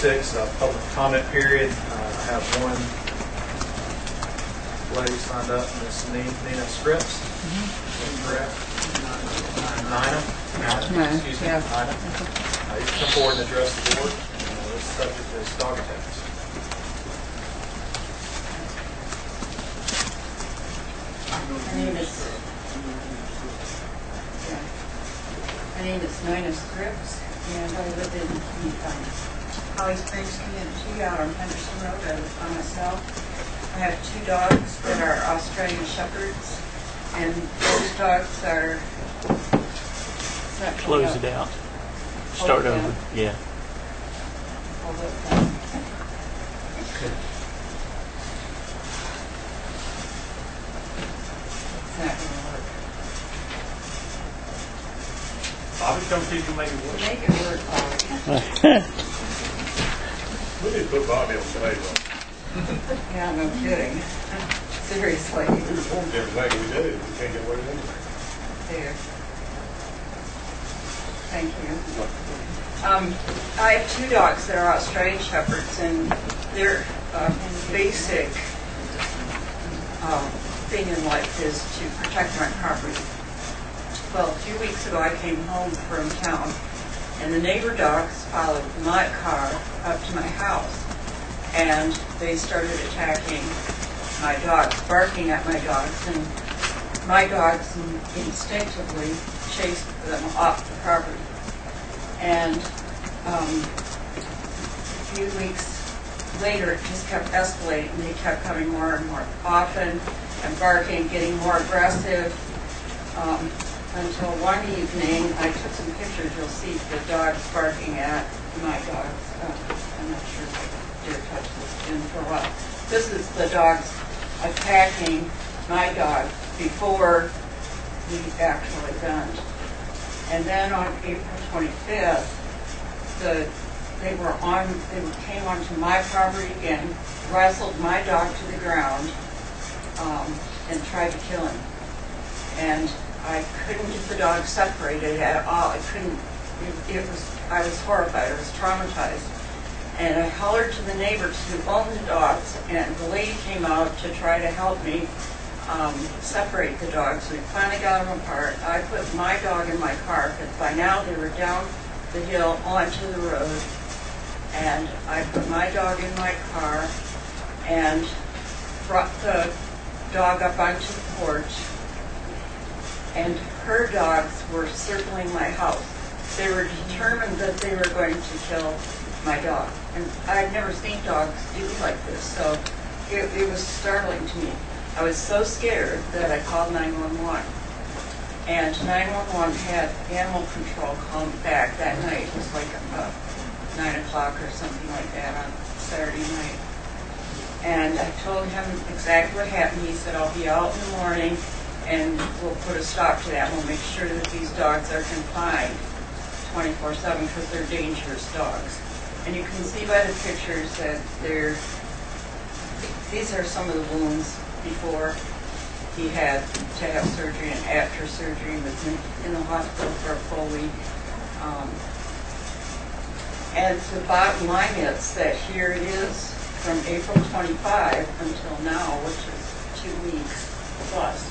6, public comment period. I have one lady signed up, Miss Nina Scripps. Correct? Nina. Excuse me, Nina. You can come forward and address the board. This subject is dog attacks. My name is Nina Scripps, and I live in Holly Springs Community out on Henderson Road. I live by myself. I have 2 dogs that are Australian Shepherds, and those dogs are... Close it out. Start over. Yeah. Hold it down. It's not going to work. Bobby, come see if you make it work. Make it work, Bobby. We need to put Bobby on stage. Yeah, no kidding. Seriously. Everything we do, we can't get away with There. Thank you. I have 2 dogs that are Australian Shepherds, and their basic thing in life is to protect my property. Well, a few weeks ago I came home from town, and the neighbor dogs followed my car up to my house, and they started attacking my dogs, barking at my dogs, and my dogs instinctively chased them off the property. And a few weeks later, it just kept escalating. They kept coming more and more often and barking, getting more aggressive, until one evening, I took some pictures. You'll see the dogs barking at my dogs. I'm not sure if I dare touch this in for a while. This is the dogs attacking my dog before the actual event. And then on April 25th, they came onto my property again, wrestled my dog to the ground, and tried to kill him. And I couldn't get the dog separated at all. I couldn't. I was horrified. I was traumatized. And I hollered to the neighbors who owned the dogs, and the lady came out to try to help me separate the dogs. We finally got them apart. I put my dog in my car, because by now they were down the hill onto the road. And I put my dog in my car and brought the dog up onto the porch. And her dogs were circling my house. They were determined that they were going to kill my dog. And I'd never seen dogs do like this, so it was startling to me. I was so scared that I called 911. And 911 had animal control call me back that night. It was like 9 o'clock or something like that on Saturday night. And I told him exactly what happened. He said, I'll be out in the morning and we'll put a stop to that. We'll make sure that these dogs are confined 24/7 because they're dangerous dogs. And you can see by the pictures that these are some of the wounds before he had to have surgery and after surgery. He was in the hospital for a full week. And the bottom line is that here it is from April 25 until now, which is 2 weeks plus.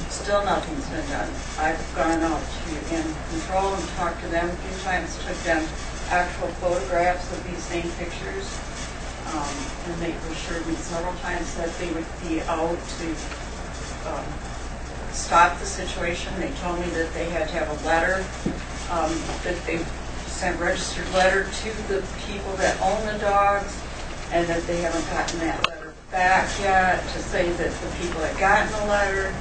Still nothing's been done. I've gone out in control and talked to them a few times, took them actual photographs of these same pictures, and they assured me several times that they would be out to stop the situation. They told me that they had to have a letter, that they sent registered letter to the people that own the dogs, and that they haven't gotten that letter back yet to say that the people had gotten the letter.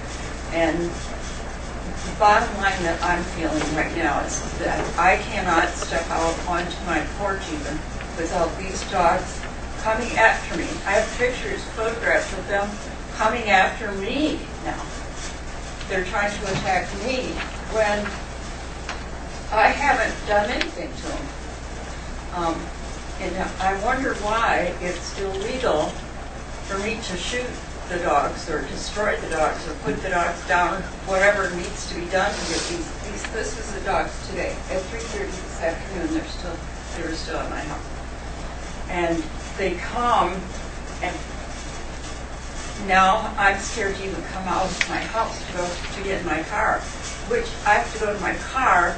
And the bottom line that I'm feeling right now is that I cannot step out onto my porch even without these dogs coming after me. I have pictures, photographs of them coming after me now. They're trying to attack me when I haven't done anything to them. And I wonder why it's illegal for me to shoot the dogs or destroy the dogs or put the dogs down, whatever needs to be done to get these. This is the dogs today. At 3:30 this afternoon, they were still at my house. And they come, and now I'm scared to even come out of my house to go to get in my car, which I have to go to my car,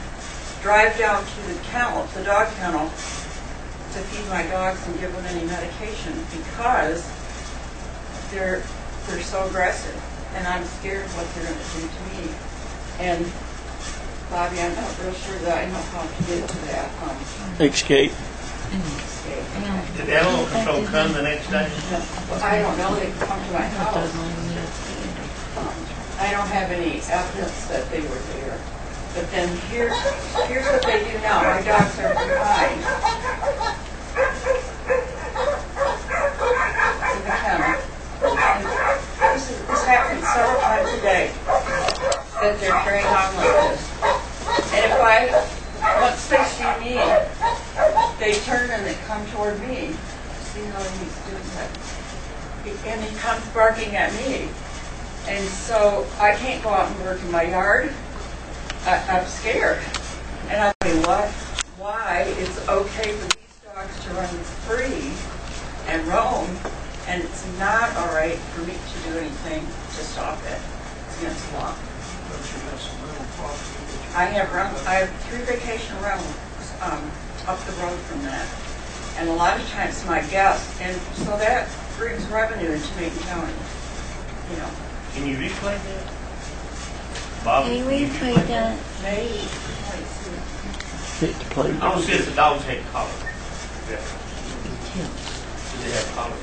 drive down to the kennel, the dog kennel, to feed my dogs and give them any medication because they're so aggressive, and I'm scared of what they're going to do to me. And Bobby, I'm not real sure that I know how to get to that. Escape. Did the animal control come the next day? I don't know. They come to my house. I don't have any evidence that they were there. But then here's what they do now. My dogs are confined in the kennel. And this happens several times a day that they're carrying on like this. And once they see me, they turn and they come toward me. See how he's doing that? And he comes barking at me. And so I can't go out and work in my yard. I'm scared. And I mean, why it's okay for these dogs to run free and roam, and it's not all right for me to do anything to stop it. It's against the law. I have 3 vacation rentals up the road from that, and a lot of times my guests, and so that brings revenue into Macon County. You know. Can you replay that? Bob, Can we play that? Maybe. Hit the play. I don't see if the dogs had collars. Yeah. Did they have collars?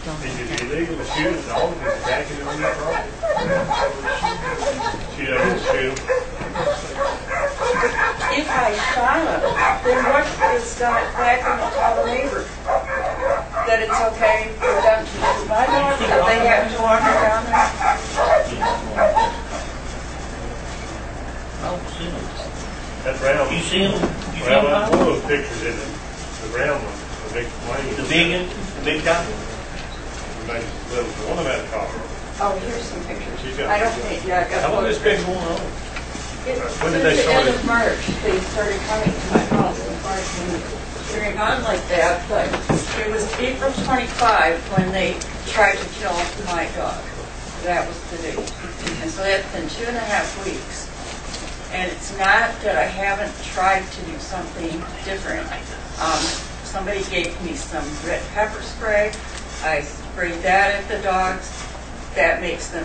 Is it illegal to shoot a dog that's attacking on your property? Shoot up and shoot him? If I shot them, then what is going to tell the neighbor? That it's okay for them to shoot my dog, that they have to walk around there? I don't see them. That brown You one. see them? You see Well, them? one of those pictures in the brown one, the big plane. The big one? The big guy? One of them had a collar. Oh, here's some pictures. She's got- I don't think, yeah, I got How long has this been going on? When did they Since the start end it? of March, they started coming to my house and started carrying on like that, but it was April 25 when they tried to kill my dog. That was the date. And so that's been 2.5 weeks. And it's not that I haven't tried to do something different. Somebody gave me some red pepper spray. I sprayed that at the dogs. That makes them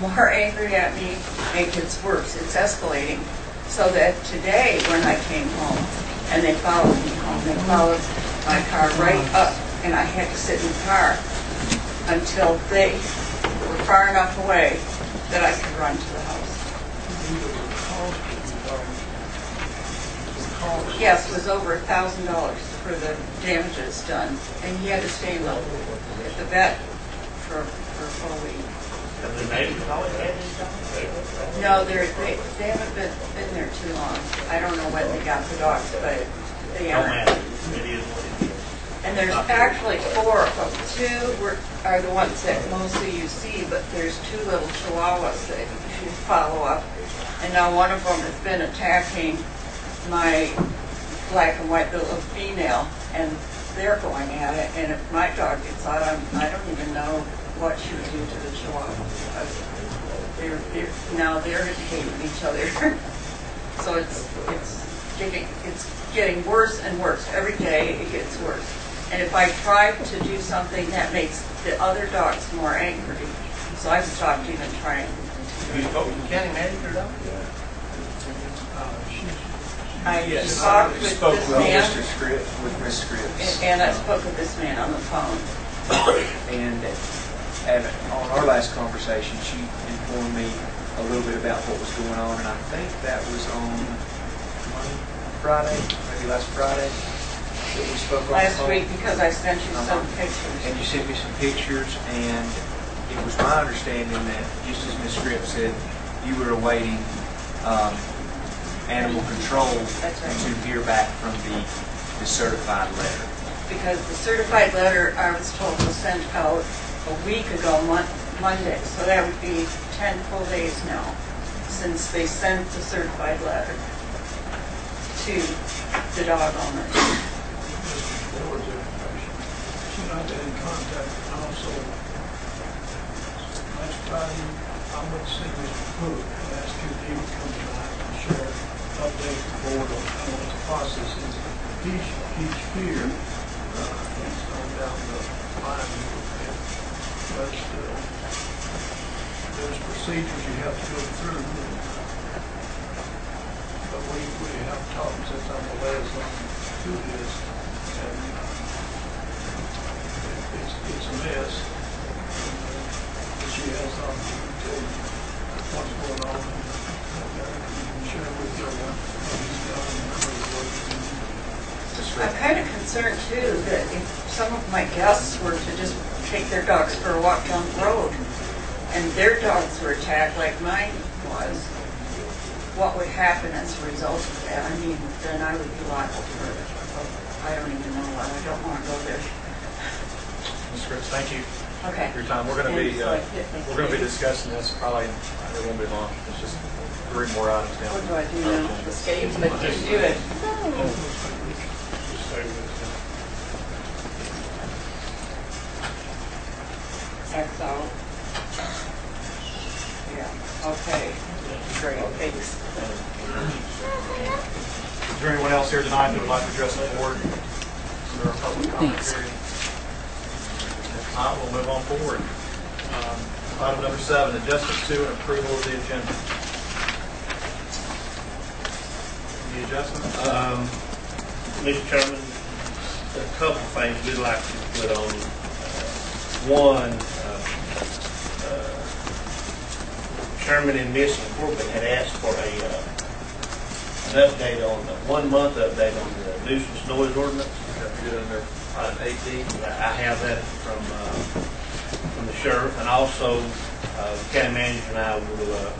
more angry at me. It gets worse. It's escalating. So that today, when I came home, and they followed me home, they followed my car right up, and I had to sit in the car until they were far enough away that I could run to the house. Yes, it was over $1,000 for the damages done, and he had to stay at the vet for a full week. Have the neighbors always had these dogs? No, they haven't been there too long. I don't know when they got the dogs, but they Don't aren't. matter. It is what it is. And there's actually 4 of them. 2 are the ones that mostly you see, but there's 2 little chihuahuas that you follow up. And now one of them has been attacking my black and white little female, and they're going at it. And if my dog gets out, I don't even know what she would do to the chihuahua. They're hating each other. So it's getting worse and worse. Every day it gets worse. And if I try to do something, that makes the other dogs more angry. So I've stopped even trying. You spoke to the county manager, though? I Yes, talked with spoke this with man, Mr. Scripps, with Ms. Scripps. and I spoke with this man on the phone. And on our last conversation, she informed me a little bit about what was going on, and I think that was on Friday, maybe last Friday, that we spoke on the Last phone. week, because I sent you some And pictures. you sent me some pictures, and it was my understanding that, just as Ms. Scripps said, you were awaiting animal control That's right. to hear back from the certified letter. Because the certified letter, I was told, was sent out a week ago, Monday. So that would be 10 full days now since they sent the certified letter to the dog owner. board's information. She and I have been in contact, and also last Friday, I went to see Mr. Cook and asked him if he would come tonight and share, update the board on what the process is. Each year, he's gone down the line a little bit, but there's procedures you have to go through. But we have talked since I'm the liaison to this, and it's a mess. But she has the opportunity to tell you what's going on and share with you what he's done and how he's working. I'm kind of concerned too that if some of my guests were to just take their dogs for a walk down the road and their dogs were attacked like mine was, what would happen as a result of that? I mean, then I would be liable for it. I don't even know what. I don't want to go there. Ms. Fritz, thank you Okay. for your time. We're going to be discussing this probably. It won't be long. It's just 3 more items down. What do I do now? Escape, but just do it. Just stay with us. X out. Yeah, okay. Great, thanks. Is there anyone else here tonight that would like to address the board under our public comment period? If not, we'll move on forward. Item number 7, adjustments to and approval of the agenda. Any adjustments? Mr. Chairman, a couple of things we'd like to put on. One, Chairman and Ms. Corbin had asked for an update on the 1-month update on the nuisance noise ordinance. We did under item 8D. I have that from the sheriff, and also the county manager and I will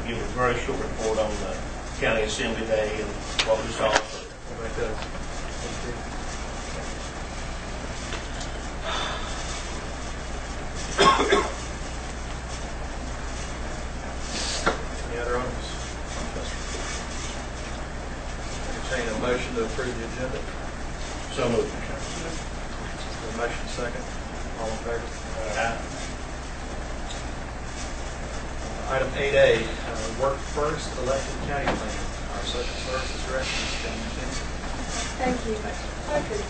give a very short report on the county assembly day and what we saw. We'll make that. Any other items? Entertain a motion to approve the agenda. So moved. A motion second. All in favor? Item 8A, work first elected county plan. Our social services director, Jamie Kinsey. Thank you. If I could,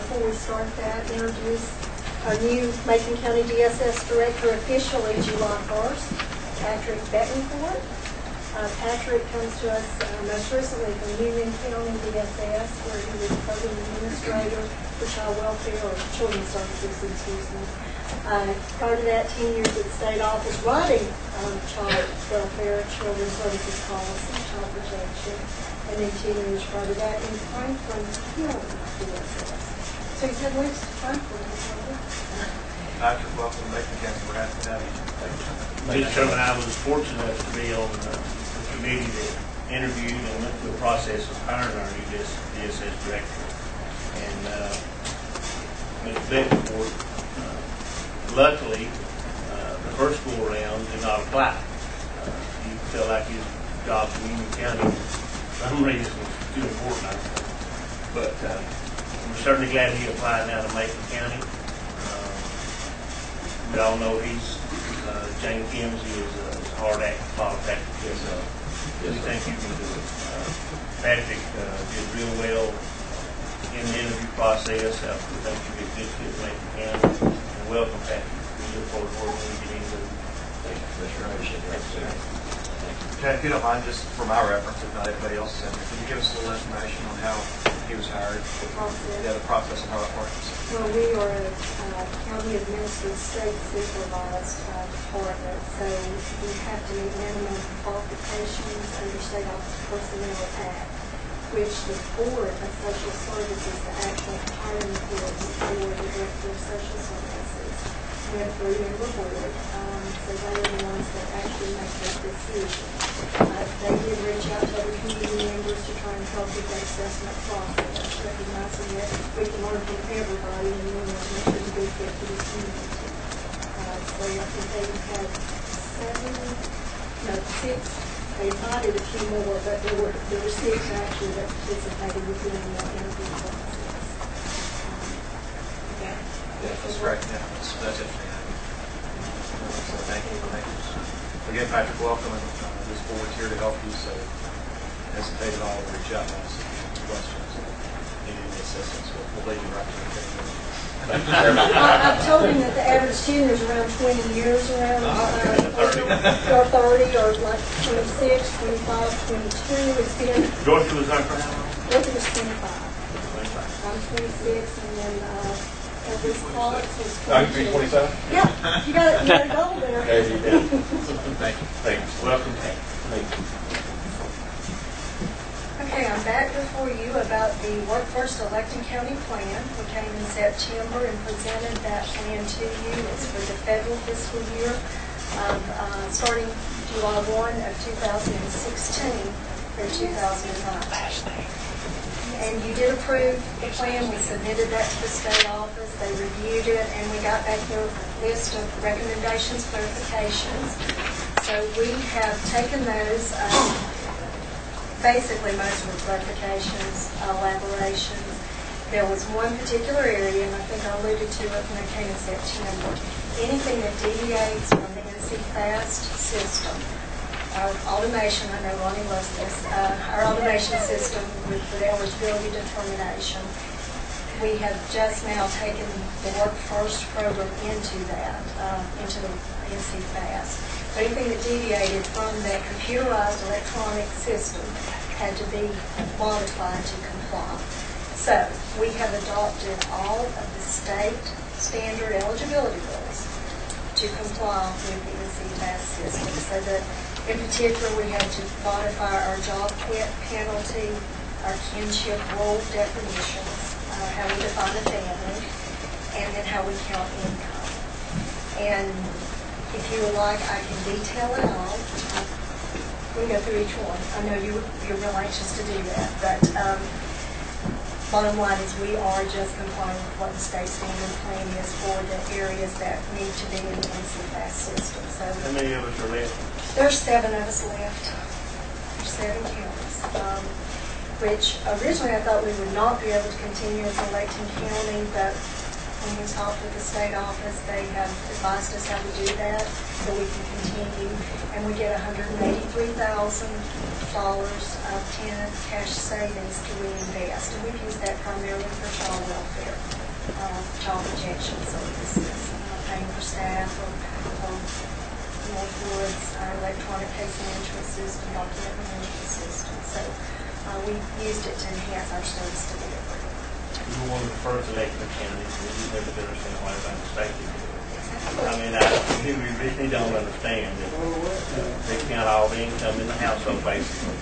before we start that, introduce our new Macon County DSS Director officially July 1st, Patrick Bettencourt. Patrick comes to us most recently from Union County DSS, where he was program administrator for child welfare or children's services, excuse me. Prior to that, 10 years at state office writing child welfare, children's services policy, child protection, and then 10 years prior to that in Franklin County DSS. So he's had links to Franklin. Patrick, welcome to Macon County. We're happy to have you. Mr. Chairman, I was fortunate to be on the committee that interviewed and went through the process of hiring our new DSS director. And Ms. Bettencourt, luckily, the first go around did not apply. He felt like his job in Union County, for some reason, was too important, I think. But we're certainly glad he applied now to Macon County. We all know Jane Kimsey is a hard act to follow. Patrick, we think you can do it. Patrick did real well in the interview process. I think you'll be a good fit for Macon County. And welcome, Patrick. We look forward to working with you. Thank you, Commissioner. I appreciate that. Okay, if you don't mind, just for my reference, if not everybody else's, can you give us a little information on how he was hired? The process and how it works. Well, we are a county administered state supervised department, so we have to meet minimum qualifications under State Office Personnel Act, which the Board of Social Services, the actual hiring board, the Director of Social Services. We have 3-member board, so they are the ones that actually make that decision. They did reach out to other community members to try and help with that assessment process, recognizing that we can learn from everybody and we want to make sure we fit for the community. So I think they had 6. They invited a few more, but there were 6 actually that participated within that interview process. That's great, yeah, that's interesting. So thank you for making us. Again, Patrick, welcome, and this board's here to help you, so hesitate at all to reach out and ask questions. Need any assistance, we'll lead you right to the I've told him that the average tenure is around 20 years, around or 30, or like 26, 25, 22. It's been, Dorothy was on for how long? Dorothy was 25. I'm 26, and then Elvis Clark is 22. 27? Yeah, you got a goal there. There you go. Thank you. Thanks. Welcome. Thank you. Okay, I'm back before you about the Workforce Electing County Plan. We came in September and presented that plan to you. It's for the federal fiscal year of starting July 1 of 2016 through 2009. And you did approve the plan. We submitted that to the state office. They reviewed it, and we got back their list of recommendations, clarifications. So we have taken those. Basically, most were clarifications, elaborations. There was one particular area, and I think I alluded to it when I came in September. Anything that deviates from the NC FAST system, our automation, I know Ronnie loves this, our automation system with the eligibility determination, we have just now taken the Work First program into that, into the NC FAST. So anything that deviated from that computerized electronic system had to be modified to comply. So we have adopted all of the state standard eligibility rules to comply with the NC FAST system. So that in particular we had to modify our job quit penalty, our kinship role definitions, how we define a family, and then how we count income. And if you would like, I can detail it all. We can go through each one. I know you're real anxious to do that, but bottom line is we are just complying with what the state standard plan is for the areas that need to be in the NC FAST system. So How many of us are left? there's 7 of us left. There's 7 counties, which originally I thought we would not be able to continue as electing county, but when we talked with the state office, they have advised us how to do that so we can continue. And we get $183,000 of tenant cash savings to reinvest. And we've used that primarily for child welfare, child protection services, paying for staff, or Northwood's electronic case management system, document management system. So we used it to enhance our service delivery. We were one of the first elected counties, and we never did understand why everybody expected it. I mean, we really don't understand that they count all the income in the household, basically.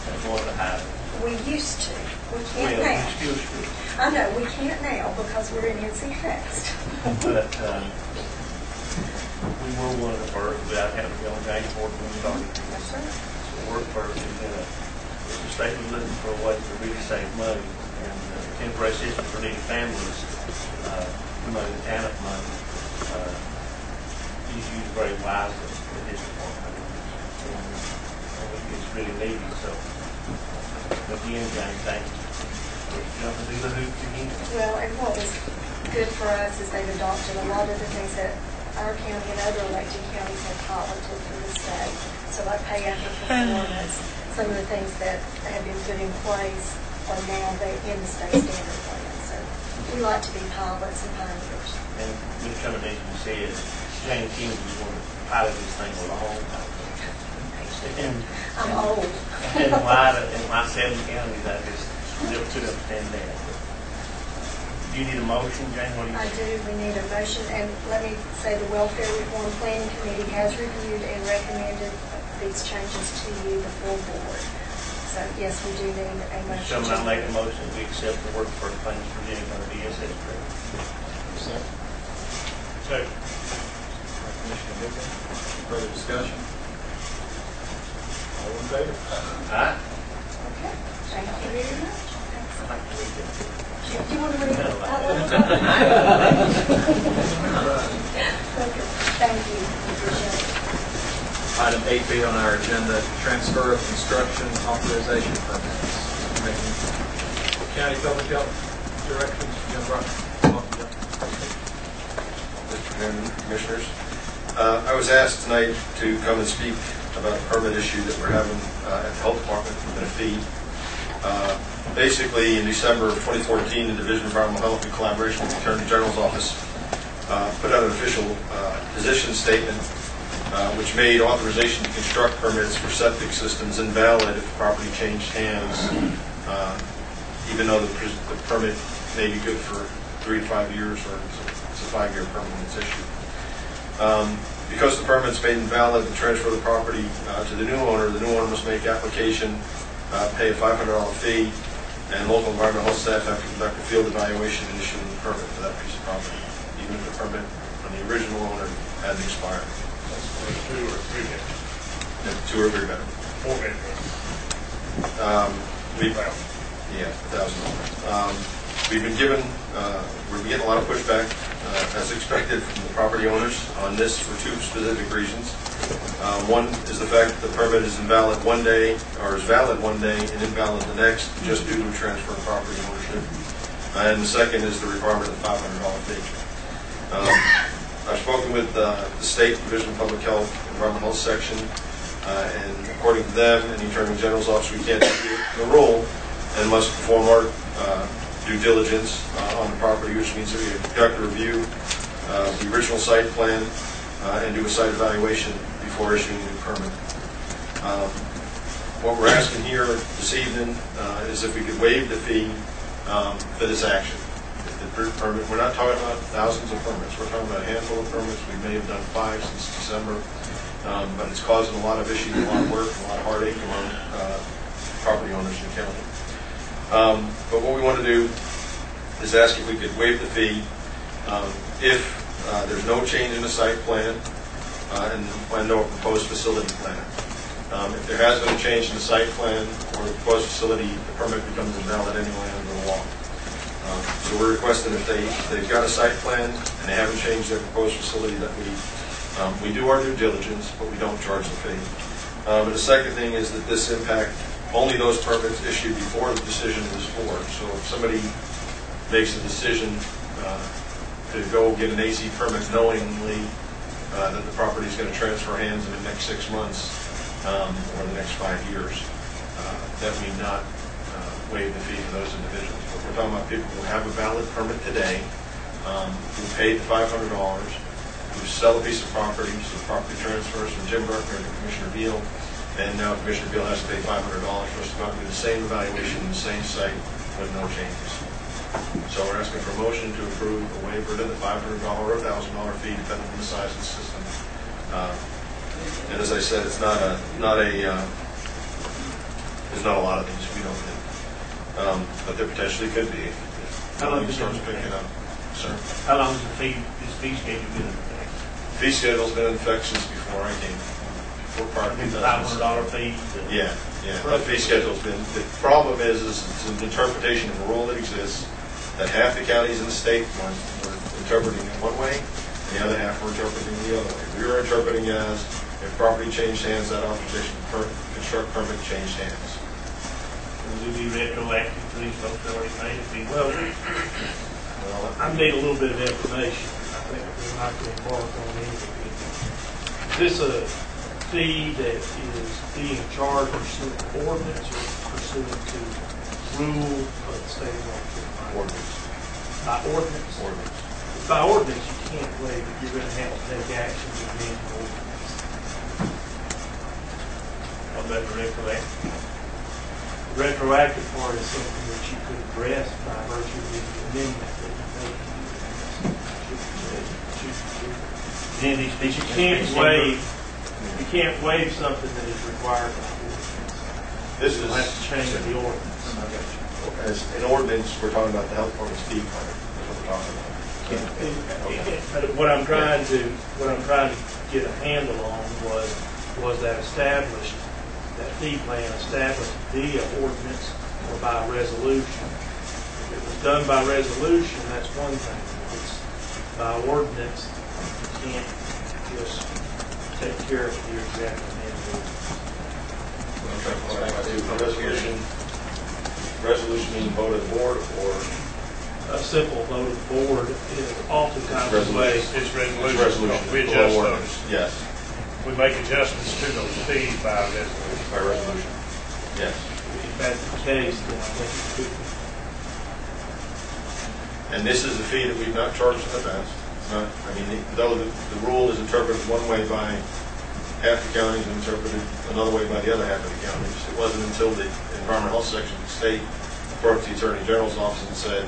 That's one of the highest. We used to. We can't now. We still should. I know, we can't now because we're in NC FAST. But we were one of the first without having to go on James Ford when we started. Yes, sir. So work first, and then the state was looking for a way to really save money. And temporary assistance for needy families, money, TANF money, is used very wisely in this department. And it's really needed. So, again, James, thank you for jumping through the hoops again. Well, and what was good for us is they've adopted a lot of the things that our county and other elected counties have piloted for the state. So like pay after performance, some of the things that have been put in place are now in the state standard plan. So we like to be pilots and pioneers. And Ms. Tremaine said, James Kennedy was one of the piloted this thing a long time ago. I'm old. And why 7 counties, I just never could understand that. Do you need a motion, Jane? What do you I do. We need a motion. And let me say the Welfare Reform Planning Committee has reviewed and recommended these changes to you, the full board. So, yes, we do need a motion. Someone I'll make a motion to accept the work for the plans presented by the DSS director. Second. Commissioner Bigler, further discussion? All in favor? Aye. Okay. Thank you very much. I'd like to read that. Do you want to read it? Okay. Thank you. Appreciate it. Item 8B on our agenda, transfer of construction authorization permits. Macon County Public Health Directions, Jim Brock. Welcome, Jim. and Commissioners. I was asked tonight to come and speak about a permit issue that we're having at the Health Department and a fee. Basically, in December of 2014, the Division of Environmental Health, in collaboration with the Attorney General's Office, put out an official position statement which made authorization to construct permits for septic systems invalid if the property changed hands, even though the permit may be good for 3 to 5 years, or it's a 5-year permit when it's issued. Because the permit's made invalid, the transfer of the property to the new owner must make application, pay a $500 fee, and local environmental health staff have to conduct a field evaluation and issue a permit for that piece of property, even if the permit from the original owner had expired. That's for 2 or 3 bedrooms. 2 or 3 bedrooms. 4 bedrooms. $1,000. We've been given, we're getting a lot of pushback, as expected, from the property owners on this for 2 specific reasons. One is the fact that the permit is invalid one day, or is valid one day and invalid the next, just due to a transfer of property ownership. And the second is the requirement of the $500 fee. I've spoken with the State Division of Public Health, Environmental Health Section, and according to them and the Attorney General's Office, we can't deviate from the rule and must perform our due diligence on the property, which means that we conduct a review of the original site plan and do a site evaluation before issuing a new permit. What we're asking here this evening is if we could waive the fee for this action. The permit, we're not talking about thousands of permits, we're talking about a handful of permits. We may have done 5 since December, but it's causing a lot of issues, a lot of work, a lot of heartache among property owners in the county. But what we want to do is ask if we could waive the fee if there's no change in the site plan and no proposed facility plan. If there has been a change in the site plan or the proposed facility, the permit becomes invalid anyway under the law. So we're requesting if they've got a site plan and they haven't changed their proposed facility, that we do our due diligence, but we don't charge the fee. But the second thing is that this impact only those permits issued before the decision was formed. So if somebody makes a decision to go get an AC permit knowingly that the property is going to transfer hands in the next 6 months or the next 5 years, that we not waive the fee for those individuals. But we're talking about people who have a valid permit today, who paid the $500, who sell a piece of property, so the property transfers from Jim Berkner to Commissioner Beal, and now Commissioner Beal has to pay $500 for us to go out and do the same evaluation in the same site with no changes. So we're asking for a motion to approve a waiver to the $500 or $1,000 fee, depending on the size of the system. And as I said, it's there's not a lot of these we don't think. But there potentially could be if long starts picking up. Sir? How long has this fee schedule been in effect? Fee schedule's been in effect since before I came. Before prior to $500 fee? Yeah. That fee schedule's been. The problem is it's an interpretation of a rule that exists that half the counties in the state were interpreting it one way, and the other half were interpreting the other way. We were interpreting as if property changed hands, that authorization to construct permit changed hands. Will we be retroactive to these folks that already paid a fee? Well, I need a little bit of information. I think we're not going to embark on anything. Is this a fee that is being charged pursuant to ordinance or pursuant to rule of the state of North Carolina? Ordinance. By ordinance? Ordinance. By ordinance, you can't waive it. You're going to have to take action to amend the ordinance. What about the retroactive? The retroactive part is something that you could address by virtue of the amendment that you make. You can't waive something that is required by ordinance. This is You'll have to change the ordinance. As an ordinance, we're talking about the health department's fee plan. That's what we're talking about. But what I'm trying to get a handle on was that established, that fee plan established via ordinance or by resolution. If it was done by resolution, that's one thing. If it's by ordinance, you can't just take care of it here exactly. Resolution being voted of the board or a simple vote of the board is oftentimes the way. It's resolution. Resolution. We adjust Or those. ordinance. Yes, We make adjustments to those fees by resolution. by resolution. Yes. If that's the case, then I think it could be. And this is a fee that we've not charged in the past. Not, I mean, though the rule is interpreted one way by half the counties and interpreted another way by the other half of the counties. It wasn't until the environmental health section of the state approached the Attorney General's office and said,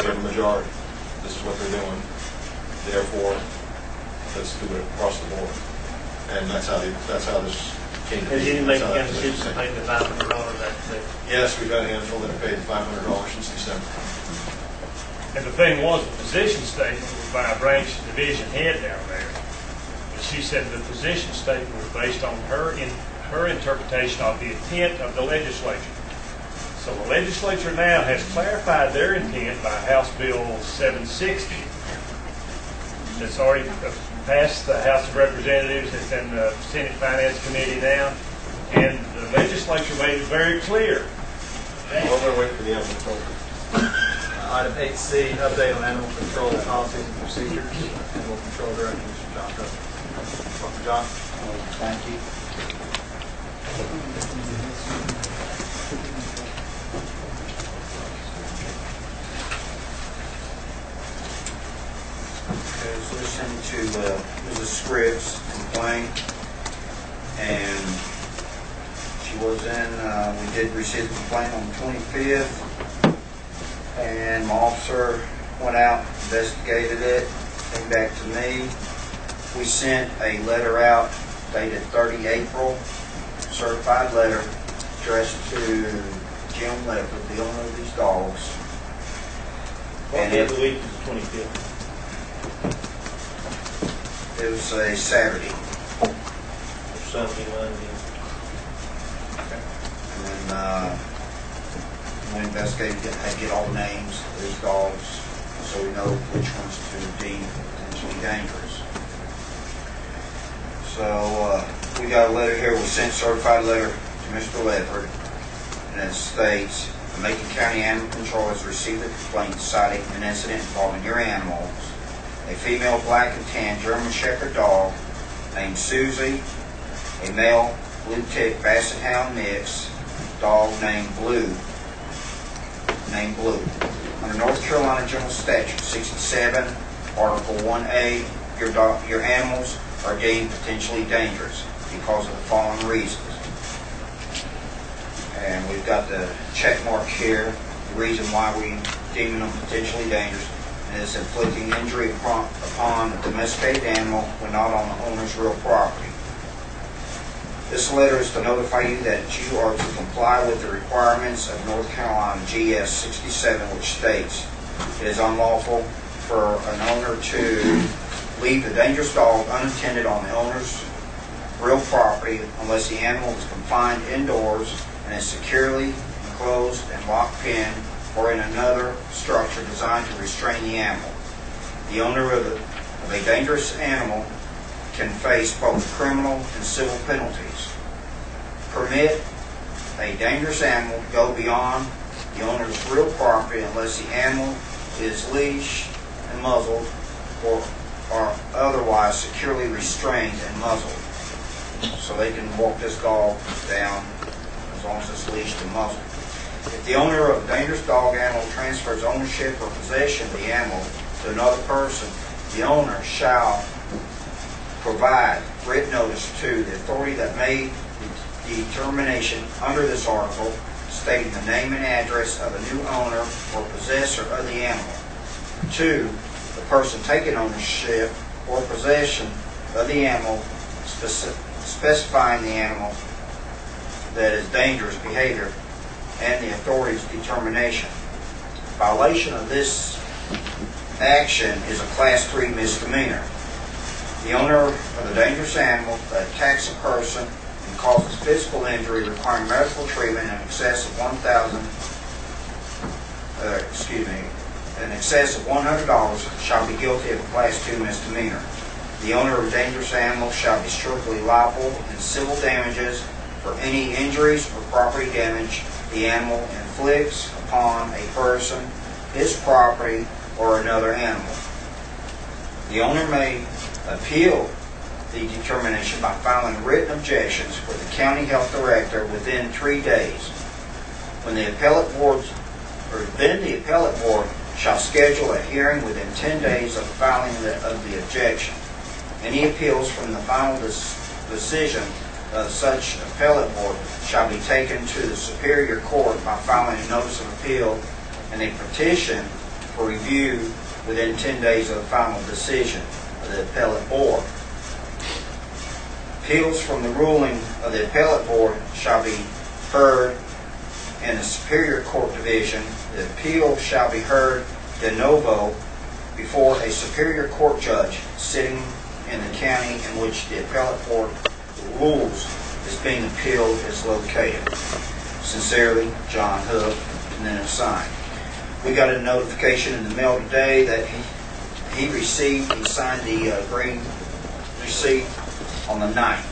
we have a majority. This is what they're doing. Therefore, let's do it across the board. And that's how this came to be. Has any Macon That's how County that citizen was paid the $500 that day? Yes, we've had a handful that have paid $500 since December. And the thing was, the position statement was by a branch division head down there. And she said the position statement was based on her interpretation of the intent of the legislature. So the legislature now has clarified their intent by House Bill 760. That's already passed the House of Representatives. It's in the Senate Finance Committee now. And the legislature made it very clear. Well, we're waiting for the animal control. Item 8C, update on animal control policies and procedures. Animal control director, Mr. John Cook. Dr. John. Thank you. I was listening to Mrs. Scribbs complain, and she was in, we did receive a complaint on the 25th, and my officer went out, investigated it, came back to me. We sent a letter out dated 30 April, certified letter addressed to Jim Leopard, the owner of these dogs. What day of the week is the 25th? It was a Saturday, Or Sunday, Monday? and then we investigated, had to get all the names of these dogs so we know which ones to deem potentially dangerous. So we got a letter here, we sent a certified letter to Mr. Ledford, and it states, the Macon County Animal Control has received a complaint citing an incident involving your animals. A female black and tan German Shepherd dog named Susie, a male blue tick Basset Hound mix dog named Blue. Under North Carolina General Statute 67, Article 1A, your animals are deemed potentially dangerous because of the following reasons. And we've got the check mark here, the reason why we deem them potentially dangerous is inflicting injury upon a domesticated animal when not on the owner's real property. This letter is to notify you that you are to comply with the requirements of North Carolina GS 67, which states it is unlawful for an owner to leave the dangerous dog unattended on the owner's real property unless the animal is confined indoors and is securely enclosed and locked pen or in another structure designed to restrain the animal. The owner of a dangerous animal can face both criminal and civil penalties. Permit a dangerous animal to go beyond the owner's real property unless the animal is leashed and muzzled or otherwise securely restrained and muzzled. So they can walk this dog down as long as it's leashed and muzzled. If the owner of a dangerous dog animal transfers ownership or possession of the animal to another person, the owner shall provide written notice to the authority that made the determination under this article, stating the name and address of a new owner or possessor of the animal. 2, the person taking ownership or possession of the animal, specifying the animal that is dangerous behavior and the authority's determination. Violation of this action is a Class 3 misdemeanor. The owner of the dangerous animal that attacks a person and causes physical injury requiring medical treatment in excess of $100 shall be guilty of a Class 2 misdemeanor. The owner of a dangerous animal shall be strictly liable in civil damages for any injuries or property damage the animal inflicts upon a person his property, or another animal. The owner may appeal the determination by filing written objections with the county health director within 3 days. Then the appellate board shall schedule a hearing within 10 days of filing of the objection. Any appeals from the final decision of such appellate board shall be taken to the Superior Court by filing a notice of appeal and a petition for review within 10 days of the final decision of the appellate board. Appeals from the ruling of the appellate board shall be heard in the Superior Court Division. The appeal shall be heard de novo before a Superior Court judge sitting in the county in which the appellate board rules is being appealed is located. Sincerely, John Hook, and then a sign. We got a notification in the mail today that he signed the green receipt on the 9th.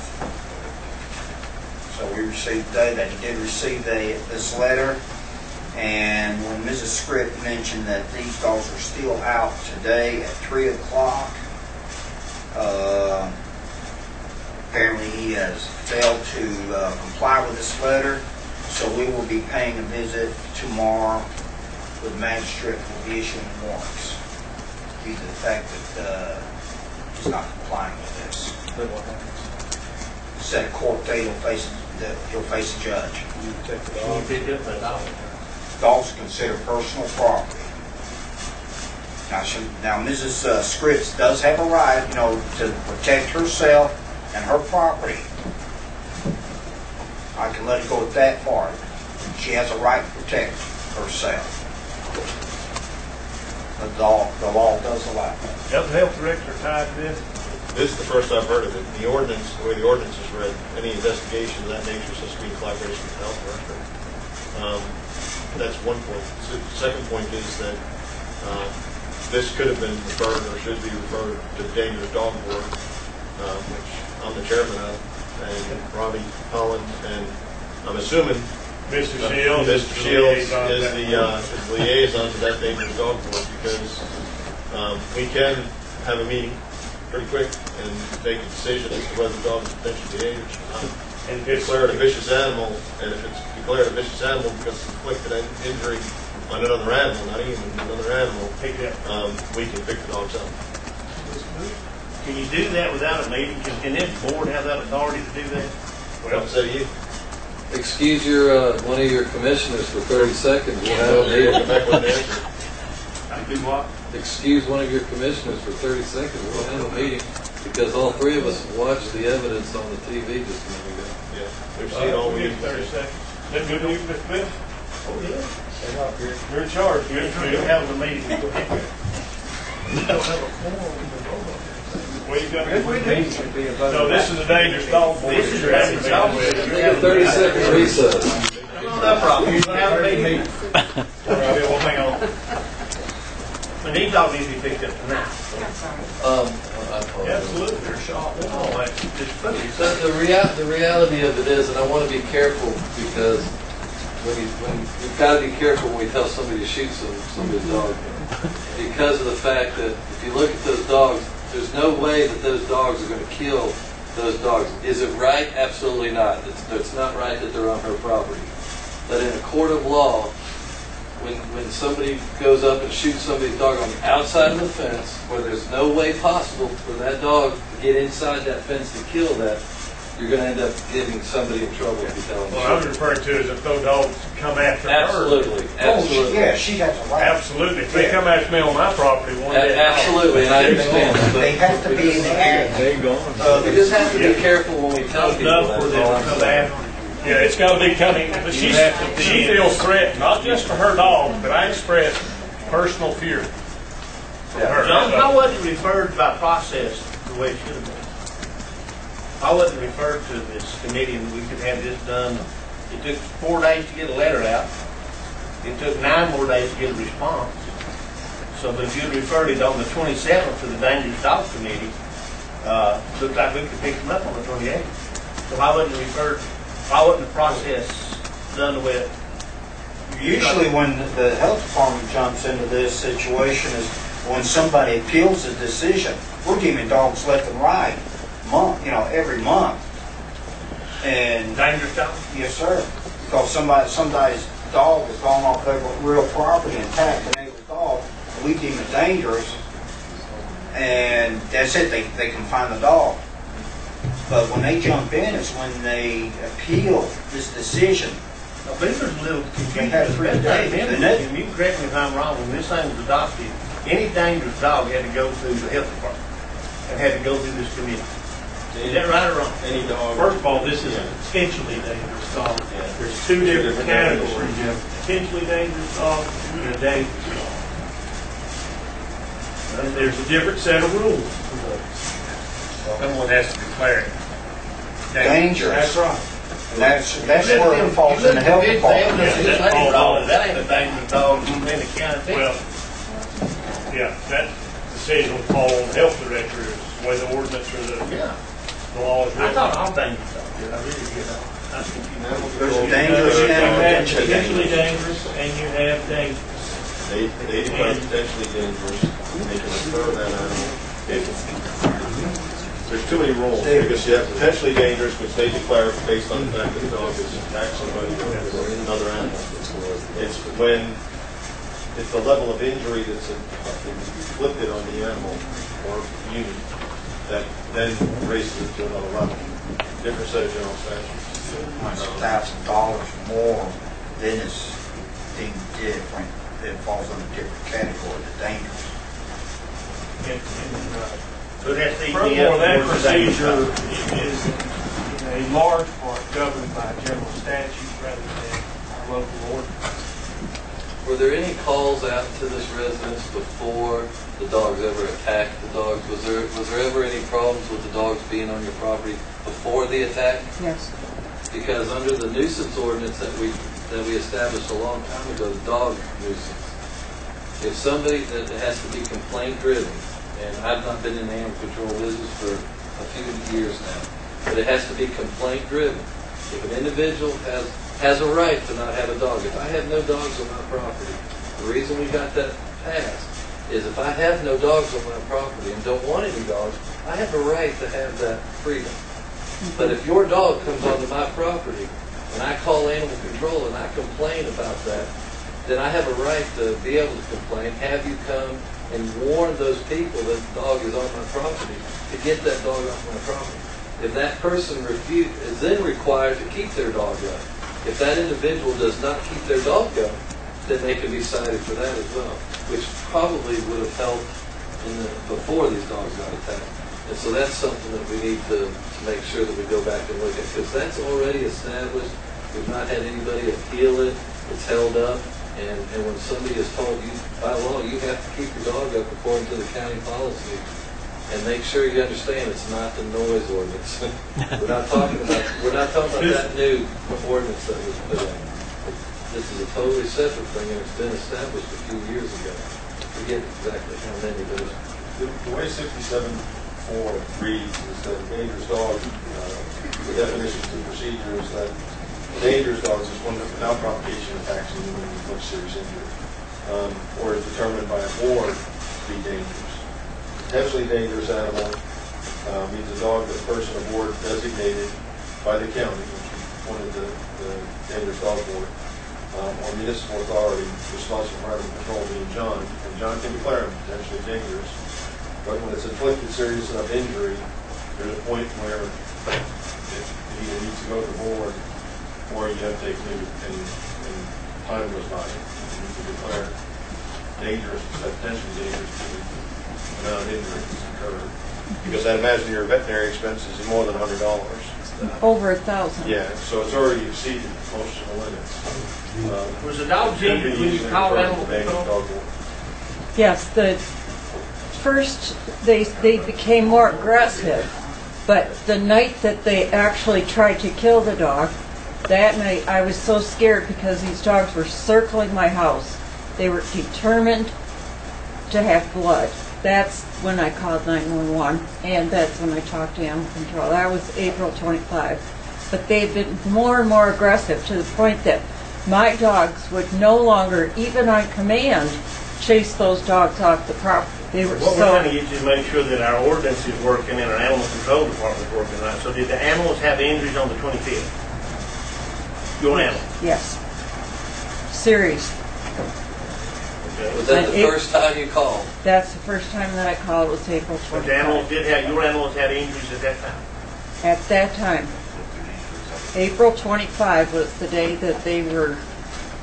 So we received today that he did receive this letter. And when Mrs. Script mentioned that these dogs are still out today at 3 o'clock, apparently he has failed to comply with this letter. So we will be paying a visit tomorrow with magistrate will be issuing warrants due to the fact that he's not complying with this. Set a court date, he'll face a judge. Can you pick up that dog? Dogs are considered personal property. Now Mrs. Scripps does have a right, to protect herself and her property. I can let it go at that part. She has a right to protect herself. But the law does allow that. Does the health director tied to this? This is the first I've heard of it. The ordinance, the way the ordinance is read, any investigation of that nature is supposed to be in collaboration with the health director. That's one point. The second point is that this could have been referred or should be referred to the Dangerous Dog Board, which I'm the chairman of, and Robbie Collins, and I'm assuming Mr. Shields is the liaison to that Dangerous Dog Board, because we can have a meeting pretty quick and make a decision as to whether the dog is potentially dangerous or not. And if it's declared a vicious animal, and if it's declared a vicious animal because it's inflicted an injury on another animal, not even another animal, we can pick the dogs up. Can you do that without a meeting? Can this board have that authority to do that? Well, so you. Excuse your one of your commissioners for 30 seconds. We'll have a meeting. I do what? Excuse one of your commissioners for 30 seconds. We'll have a meeting because all three of us watched the evidence on the TV just a minute ago. Yeah, we've seen all we 30 seconds. Is that good to you, Mr. Smith? Oh, yeah. You're in charge. You're having a meeting. We don't have a forum to vote on anything. Well, you got no, this is a dangerous dog. This is a dangerous dog. We have 30 second recess. No problem. You're going to have a meeting. Well, hang on. But these dogs need to be picked up tonight. Absolutely. They're shot. The reality of it is, and I want to be careful because we've got to be careful when we tell somebody to shoot somebody's dog, because of the fact that if you look at those dogs, there's no way that those dogs are going to kill those dogs. Is it right? Absolutely not. It's not right that they're on her property. But in a court of law, when somebody goes up and shoots somebody's dog on the outside of the fence, where there's no way possible for that dog to get inside that fence to kill that, you're going to end up getting somebody in trouble if you tell them. What I was referring to is if those dogs come after Absolutely. her. Absolutely. Yeah, she has a right. Absolutely. If they come after me on my property one day. Absolutely, and I understand. They have to be in the act. We just have to be careful when we tell people Enough for them to come after. Yeah, it's got to be coming. But she feels threatened, not just for her dog, but I express personal fear. John, I wasn't referred by process the way it should have been. I wasn't referred to this committee and we could have this done. It took 4 days to get a letter out. It took 9 more days to get a response. So, but if you'd referred it on the 27th to the Dangerous Dog Committee, looked like we could pick them up on the 28th. So I wasn't referred. Why wasn't the process done the way it Usually when the health department jumps into this situation is when somebody appeals a decision. We're deeming dogs left and right, every month. And Dangerous dog? yes, sir. Because somebody's dog has gone off over real property and attacked a neighbor's dog, we deem it dangerous, and that's it. They can find the dog. But when they jump in, it's when they appeal this decision. I believe there's a little They had 3 days, isn't it? And you can correct me if I'm wrong, when this thing was adopted, any dangerous dog had to go through the health department and had to go through this committee. Is that right or wrong? Any dog. First of all, this is a potentially dangerous dog. There's 2 different categories. You have a potentially dangerous dog and a dangerous dog. And there's a different set of rules for those. Someone has to declare it. Dangerous. That's right. And that's where it falls in the health department. That ain't a dangerous dog in the county. Well, yeah, that decision will fall on the health director, is the way the ordinance or Yeah. the law is I written. thought all dangerous dogs did. I really did. I think you know. There's a dangerous You animal, have potentially potentially dangerous. dangerous and you have dangerous. They define potentially dangerous, they can refer that animal. There's too many rules, because you have potentially dangerous, which they declare based on the fact that the dog has attacked somebody or another animal. It's when, it's the level of injury that's inflicted on the animal or unit that then raises it to another level. Different set of general statutes. When it's $1,000 more, then it's deemed different. It falls in a different category, the dangerous. So that's the Furthermore, that versus dangerous procedure dog. is in a large part governed by general statute rather than our local ordinance. Were there any calls out to this residence before the dogs ever attacked the dogs? Was there ever any problems with the dogs being on your property before the attack? Yes. Because under the nuisance ordinance that we established a long time ago, the dog nuisance, if somebody that has to be complaint driven, and I've not been in the animal control business for a few years now, but it has to be complaint driven. If an individual has a right to not have a dog, if I have no dogs on my property, the reason we got that passed is if I have no dogs on my property and don't want any dogs, I have a right to have that freedom. But if your dog comes onto my property and I call animal control and I complain about that, then I have a right to be able to complain, have you come and warn those people that the dog is on my property to get that dog off my property. If that person is then required to keep their dog going. If that individual does not keep their dog going, then they can be cited for that as well, which probably would have helped before these dogs got attacked. And so that's something that we need to make sure that we go back and look at, because that's already established. We've not had anybody appeal it. It's held up. And when somebody is told, by law, you have to keep your dog up according to the county policy, and make sure you understand it's not the noise ordinance. We're not talking about that new ordinance that was put in. This is a totally separate thing, and it's been established a few years ago. I forget exactly how many, but The way 67.4 reads is that a dangerous dog, the definitions and procedures that a dangerous dog is one that without provocation attacks anyone with much serious injury, or is determined by a board to be dangerous. Potentially dangerous animal means a dog that a person or board designated by the county, which appointed the dangerous dog board, or municipal authority responsible for animal control being John, and John can declare him potentially dangerous. But when it's inflicted serious enough injury, there's a point where it either needs to go to the board or you have to take leave, and time goes by. You need to declare dangerous, potentially dangerous to the amount of injury that's occurred. Because I'd imagine your veterinary expenses is more than $100. Over 1,000. Yeah, so it's already exceeded most of the limits. Was the dog injured when you called animal control? Yes, the first they became more aggressive, but the night that they actually tried to kill the dog, that night I was so scared because these dogs were circling my house. They were determined to have blood. That's when I called 911, and that's when I talked to animal control. That was April 25. But they've been more and more aggressive to the point that my dogs would no longer, even on command, chase those dogs off the property. They were What we're so, trying to get you to make sure that our ordinance is working and our animal control department is working right. So did the animals have injuries on the 25th? Your animal? yes. Serious. Okay. Was that the It- first time you called? That's the first time that I called, was April But the animals 25. did have, your animals had injuries at that time? At that time, April 25 was the day that they were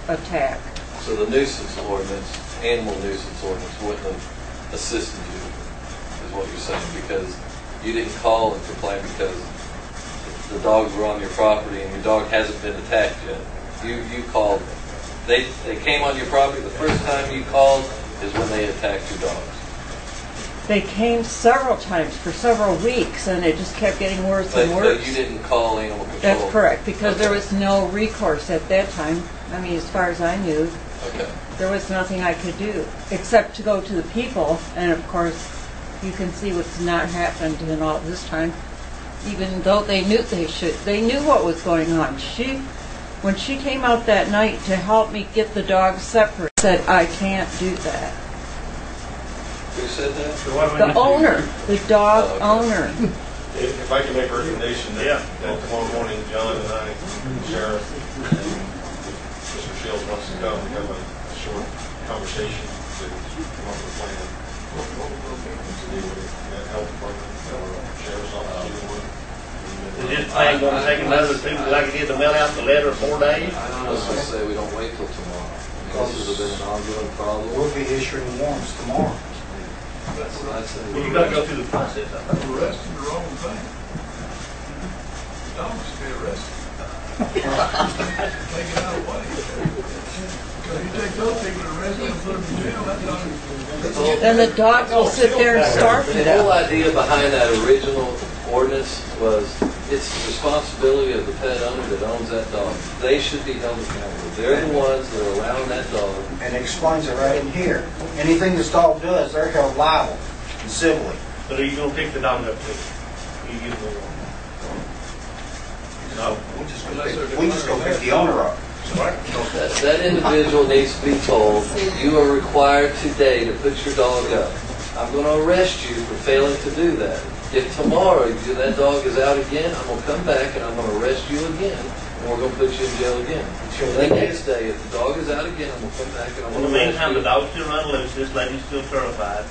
attacked. So the nuisance ordinance, animal nuisance ordinance wouldn't have assisted you, is what you're saying, because you didn't call and complain because the dogs were on your property and your dog hasn't been attacked yet. You called, they came on your property, the first time you called is when they attacked your dogs. They came several times for several weeks, and it just kept getting worse and worse. But you didn't call animal control? That's correct, because there Okay. was no recourse at that time. I mean, as far as I knew, Okay. there was nothing I could do, except to go to the people, and of course, you can see what's not happened in all this time, even though they knew they knew what was going on. When she came out that night to help me get the dogs separate, said, I can't do that. Who said that? So what do we need The to do? owner, the dog Oh, okay. owner. If I can make a recommendation Yeah. that tomorrow morning, John and I, the sheriff, and Mr. Shields wants to come, we have a short conversation to come up with a plan. To deal with it, that health department, or sheriff's office, either one. Is this thing going to take another 2, like it did to mail out the letter 4 days? Let's just say we don't wait till tomorrow. I mean, this has been an ongoing problem. We'll be issuing warrants tomorrow. Well, you got to go through the process. I think. We're arresting the wrong thing. Dogs should be arrested. Take it out of the way. Because you take those people and arrest them and put them in jail, that dog. Then the dogs will sit there and starve to The whole death. idea behind that original ordinance was it's the responsibility of the pet owner that owns that dog. They should be held accountable. They're the ones that are allowing that dog. And it explains it right in here. Anything this dog does, they're held liable and civilly. But are you going to pick the dog up too? You give them a warning. No, we just go pick the owner up. That individual needs to be told, you are required today to put your dog up. I'm going to arrest you for failing to do that. If tomorrow that dog is out again, I'm going to come back and I'm going to arrest you again, and we're going to put you in jail again. The next day, if the dog is out again, I'm going to come back and I'm In going the to arrest meantime, the you. dog's still running loose. This lady's still terrified.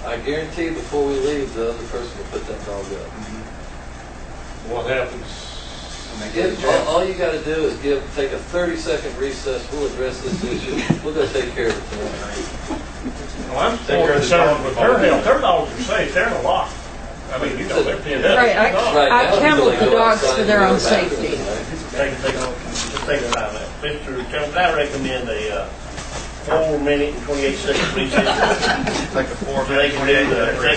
I guarantee before we leave, the other person will put that dog up. What happens? All you got to do is take a 30-second recess. We'll address this issue. We'll go take care of it tonight. Well, I'm Take care of the dog. With their health, their dogs are safe, they're in a lot. I mean, you know, they're pinned up. Right, Right I now, kenneled until the they go dogs outside for and their go own to the bathroom safety. tonight. Take a time out. Mr. Chairman, I recommend a 4-minute and 28-second recess. Like a So they can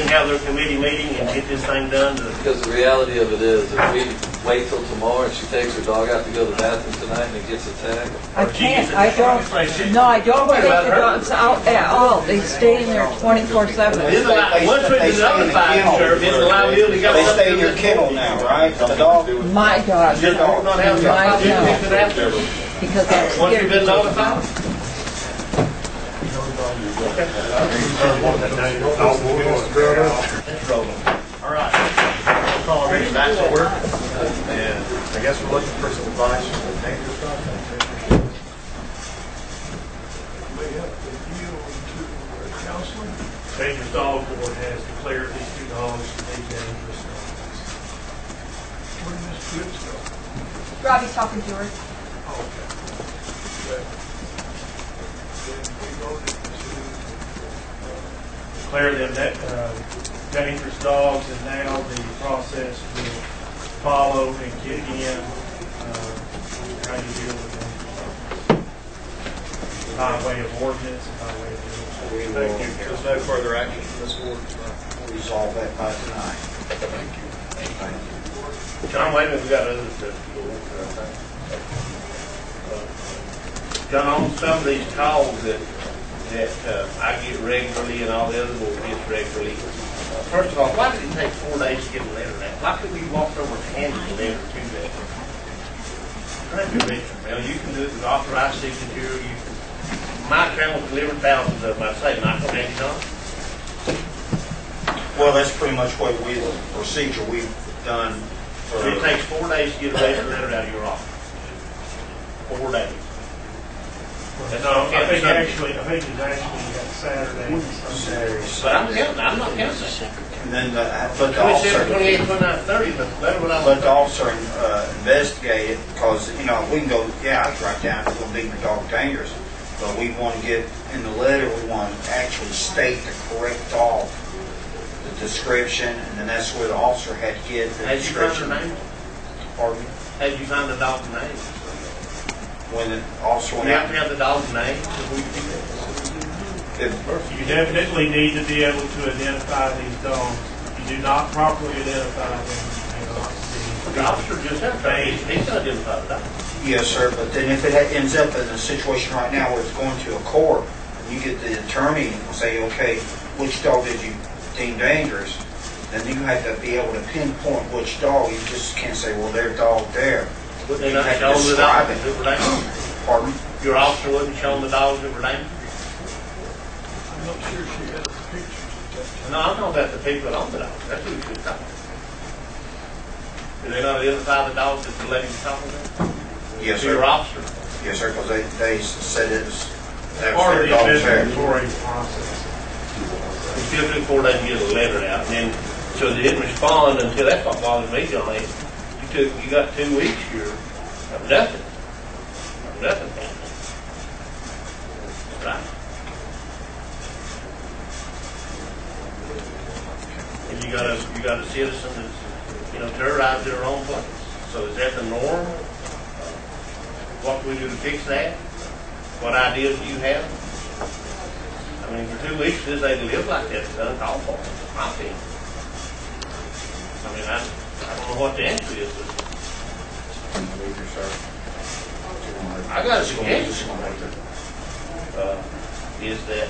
have their committee meeting and get this thing done. Because the reality of it is, if we wait till tomorrow and she takes her dog out to go to the bathroom tonight and it gets attacked, I can't, I don't take the dogs out at all. They stay in there 24/7. Once we've been notified, Sheriff, it's a liability. They stay in your kennel now, right? The dog. My dog, Just not have my to dog, fix it after. because I'm Once you've been scared. notified? Let's roll them. All right. We'll call our meeting back to order. And I guess we're looking for some advice from the dangerous dog. May have to yield to counseling. Dangerous Dog Board has declared these 2 dogs to be dangerous dogs. Where did this good stuff? Robbie's talking to her. Okay. Then we voted to Declare them dangerous dogs, and now the process will follow and kick in how you deal with dangerous dogs. By way of ordinance and by way of rules. Thank you. There's no further action from this board. We'll resolve that by tonight. Thank you. John, wait a minute, we got other stuff to go over. John, on some of these calls that I get regularly and all the other board gets regularly, first of all, why did it take 4 days to get a letter out? Why couldn't you walk over and hand the letter to them? Thank you, Richard. Well, you can do it with authorized signature. You can, my account will deliver thousands of them. I say, Michael, have you done? Well, that's pretty much what the procedure we've done for. It takes 4 days to get a registered letter out of your office. 4 days. That's all. I think it's actually got Saturday. But I'm counting, I'm not counting. And then, but the 27, officer, 28, 29, 30, but the letter without. but the officer investigated, because, you know, we can go, yeah, I can write down, it's going to be your dog dangerous. But we want to get, in the letter, we want to actually state the correct dog, the description, and then that's where the officer had to get the Had you found description. the name? Pardon me? Had you found the dog's name? When the officer We went have out, to have the dog's name. You definitely need to be able to identify these dogs. If you do not properly identify them, you cannot The officer just had to, he's going to identify the dog. yes, sir, but then if it ends up in a situation right now where it's going to a court, and you get the attorney and say, okay, which dog did you deem dangerous? Then you have to be able to pinpoint which dog. You just can't say, well, their dog there. Would they You not have show to the describe dogs it. that were dangerous? Pardon? Your officer wouldn't show the dogs that were dangerous? I'm not sure she has the pictures. No, I'm talking about the people that own the dogs. That's who we should talk to. Do they not identify the dogs that the lady was talking about? Yes, To your sir. officer? Yes, sir, because they said it was, that was Part their of the dog there. investigatory process. We still took 4 days to get a letter out, and then, so they didn't respond until, that's what bothers me, John. You got 2 weeks here of nothing. Of nothing happening. Right? And you got a citizen that's, you know, terrorized their own place. So is that the norm? What do we do to fix that? What ideas do you have? I mean, for 2 weeks, this they live like that, it's uncalled for, in my opinion. I mean, I don't know what the answer is, but I got a suggestion. Is that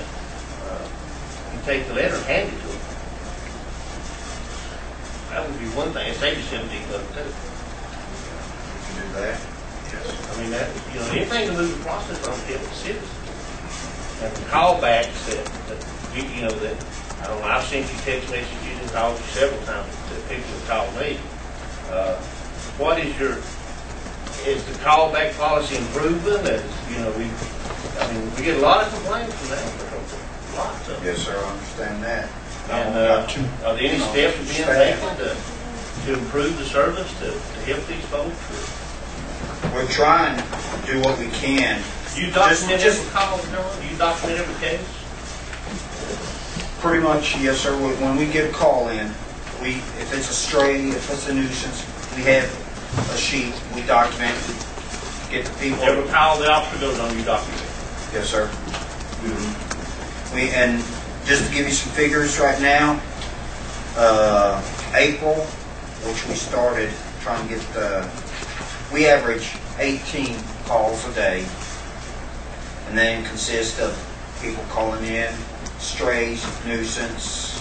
you take the letter and hand it to them. That would be one thing. It saves you $17 too. You can do that. I mean, that, you know, anything to move the process on to help the citizens. And the callbacks that you know, that, I don't know, I've sent you text messages and called you several times that people have called me. What is the callback policy improvement? You know, we get a lot of complaints from that. Lots of them. Yes, sir, I understand that. And are there any steps being taken to improve the service to help these folks? We're trying to do what we can. You document every call, John? You document every case? Pretty much, yes, sir. When we get a call in, if it's a stray, if it's a nuisance, we have a sheet, we document it, get the people. Every call the officer goes on, you document it. Yes, sir. And just to give you some figures right now, April, which we started trying to get we average 18 calls a day, and then consist of people calling in, strays, nuisance,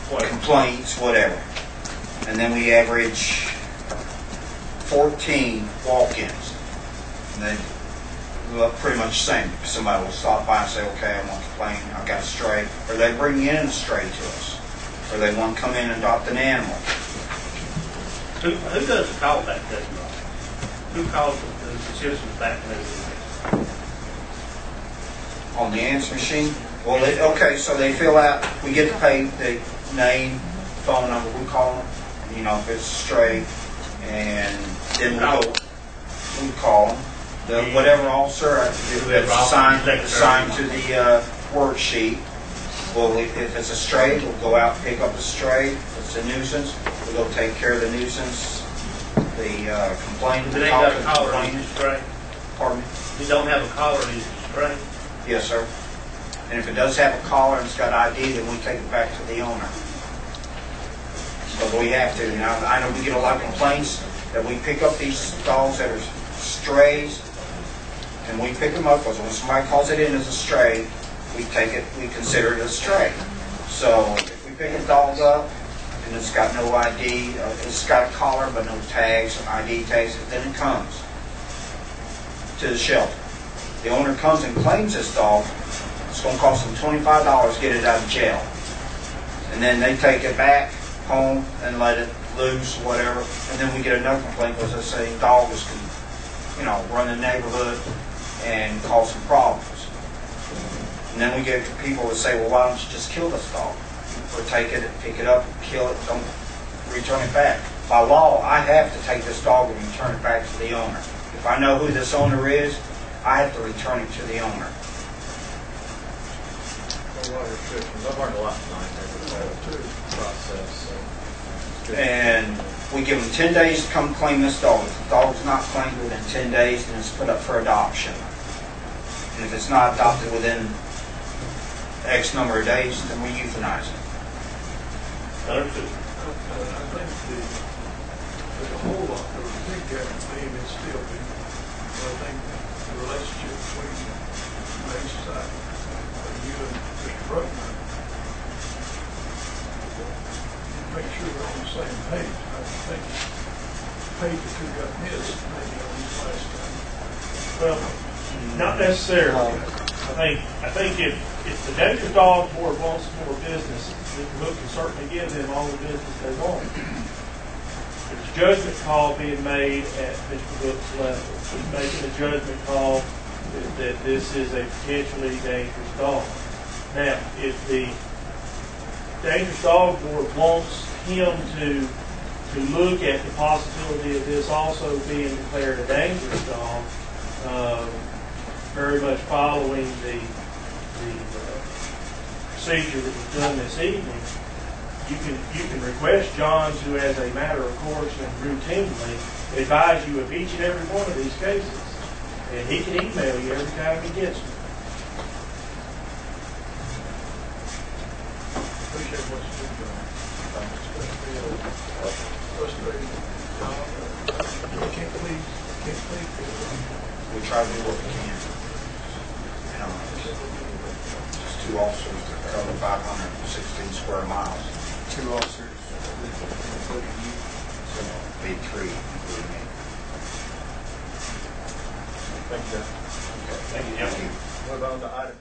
complaints, whatever. And then we average 14 walk-ins. And then well, pretty much the same. Somebody will stop by and say, okay, I want to complain, I've got a stray. Or they bring in a stray to us. Or they want to come in and adopt an animal. Who does the call back testimony? Who calls the citizens back and everything? On the answer machine? Well, okay, so they fill out, we get to pay the name, phone number, we call them, you know, if it's stray, and then we call them. Whatever officer that's assigned to the worksheet. Well, if it's a stray, we'll go out and pick up the stray. If it's a nuisance, we'll go take care of the nuisance. The complaint. Do they have a collar on each stray? Pardon me? You don't have a collar on each stray? Yes, sir. And if it does have a collar and it's got ID, then we take it back to the owner. So we have to. You know, I know we get a lot of complaints that we pick up these dogs that are strays, and we pick them up because when somebody calls it in as a stray, we take it, we consider it a stray. So if we pick a dog up and it's got no ID, it's got a collar but no tags, ID tags, then it comes to the shelter. The owner comes and claims this dog. It's going to cost them $25 to get it out of jail. And then they take it back home and let it loose, whatever. And then we get another complaint because they say dog is, run the neighborhood and cause some problems. And then we get people that say, well, why don't you just kill this dog? Or take it, pick it up, kill it, don't return it back. By law, I have to take this dog and return it back to the owner. If I know who this owner is, I have to return it to the owner. A lot of restrictions. I've learned a lot tonight. Process. And we give them 10 days to come claim this dog. If the dog's not claimed within 10 days, then it's put up for adoption. And if it's not adopted within X number of days, then we euthanize it. I think there's a whole lot, there was a big gap in it's still big. But I think the relationship between Main Society and you and Mr. Bruckner, make sure we're on the same page. I think the page or two got missed maybe on these last time. Well, not necessarily. I think if the Dangerous Dog Board wants more business, the book can certainly give them all the business they want. There's a judgment call being made at Mr. Book's level. He's making a judgment call that this is a potentially dangerous dog. Now, if the Dangerous Dog Board wants him to look at the possibility of this also being declared a dangerous dog, very much following the procedure that was done this evening, you can request John to, as a matter of course and routinely, advise you of each and every one of these cases. And he can email you every time he gets them. Appreciate what you do, John. Frustrating job. Can't please. We try to do what we can. Just 2 officers that cover 516 square miles. 2 officers, including you. So be 3, including me. Thank you. Okay. Thank you. Move on to item